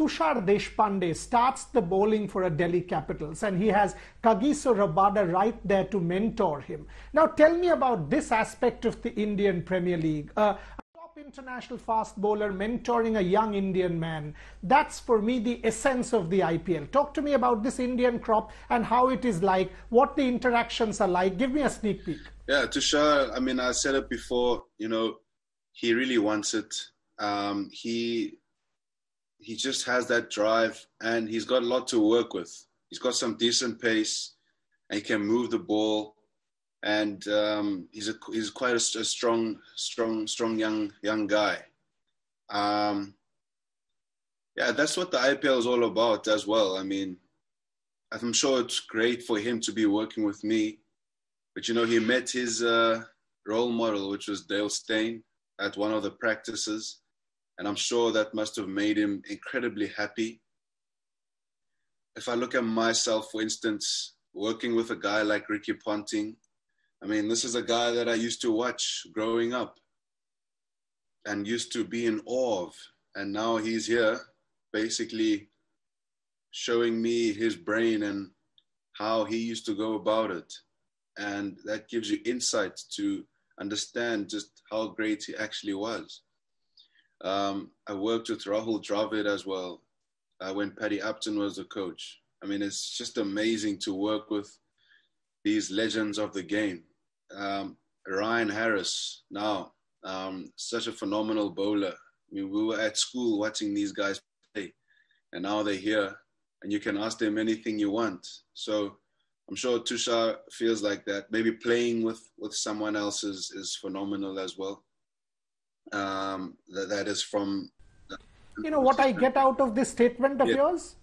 Tushar Deshpande starts the bowling for a Delhi Capitals, and he has Kagiso Rabada right there to mentor him. Now tell me about this aspect of the Indian Premier League. A top international fast bowler mentoring a young Indian man. That's for me the essence of the IPL. Talk to me about this Indian crop and how it is like, what the interactions are like. Give me a sneak peek. Yeah, Tushar, I mean, I said it before, he really wants it. He just has that drive, and he's got a lot to work with. He's got some decent pace, and he can move the ball, and he's quite a strong young guy. Yeah, that's what the IPL is all about as well. I mean, I'm sure it's great for him to be working with me, but he met his role model, which was Dale Steyn, at one of the practices. And I'm sure that must have made him incredibly happy. If I look at myself, for instance, working with a guy like Ricky Ponting, I mean, this is a guy that I used to watch growing up and used to be in awe of. And now he's here basically showing me his brain and how he used to go about it. And that gives you insight to understand just how great he actually was. I worked with Rahul Dravid as well when Paddy Upton was the coach. I mean, it's just amazing to work with these legends of the game. Ryan Harris, now, such a phenomenal bowler. I mean, we were at school watching these guys play, and now they're here, and you can ask them anything you want. So I'm sure Tushar feels like that. Maybe playing with someone else is phenomenal as well. That is from... what I get out of this statement of yours,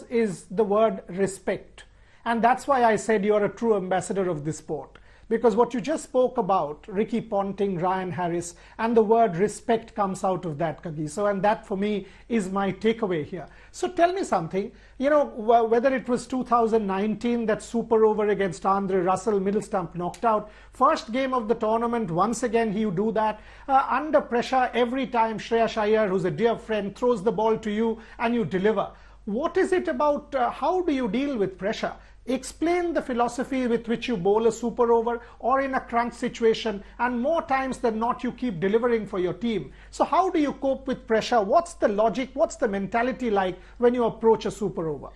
is the word respect. And that's why I said you're a true ambassador of this sport. Because what you just spoke about, Ricky Ponting, Ryan Harris, and the word respect comes out of that, Kagiso. And that for me is my takeaway here. So tell me something, whether it was 2019, that super over against Andre Russell, middle stump knocked out. First game of the tournament, once again you do that. Under pressure, every time Shreyas Iyer, who's a dear friend, throws the ball to you and you deliver. What is it about, how do you deal with pressure? Explain the philosophy with which you bowl a super over or in a crunch situation, and more times than not you keep delivering for your team. So how do you cope with pressure? What's the logic? What's the mentality like when you approach a super over?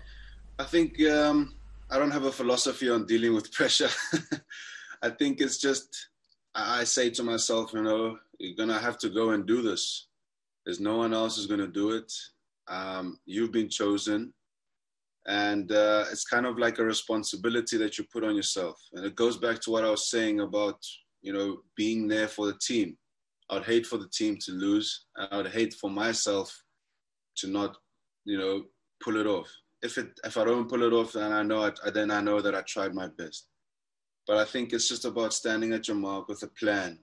I think I don't have a philosophy on dealing with pressure. I think it's just, I say to myself, you're going to have to go and do this. There's no one else who's going to do it. You've been chosen. And it's kind of like a responsibility that you put on yourself. And it goes back to what I was saying about, being there for the team. I would hate for the team to lose. And I would hate for myself to not, pull it off. If I don't pull it off, then I know that I tried my best. But I think it's just about standing at your mark with a plan.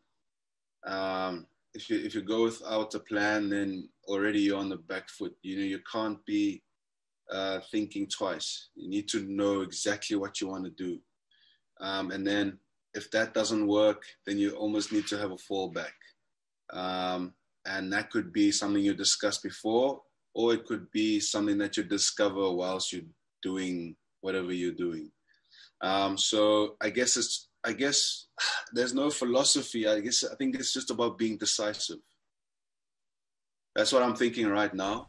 If you go without a plan, then already you're on the back foot. You can't be thinking twice. You need to know exactly what you want to do. And then if that doesn't work, then you almost need to have a fallback. And that could be something you discussed before, or it could be something that you discover whilst you're doing whatever you're doing. So I guess there's no philosophy. I think it's just about being decisive. That's what I'm thinking right now.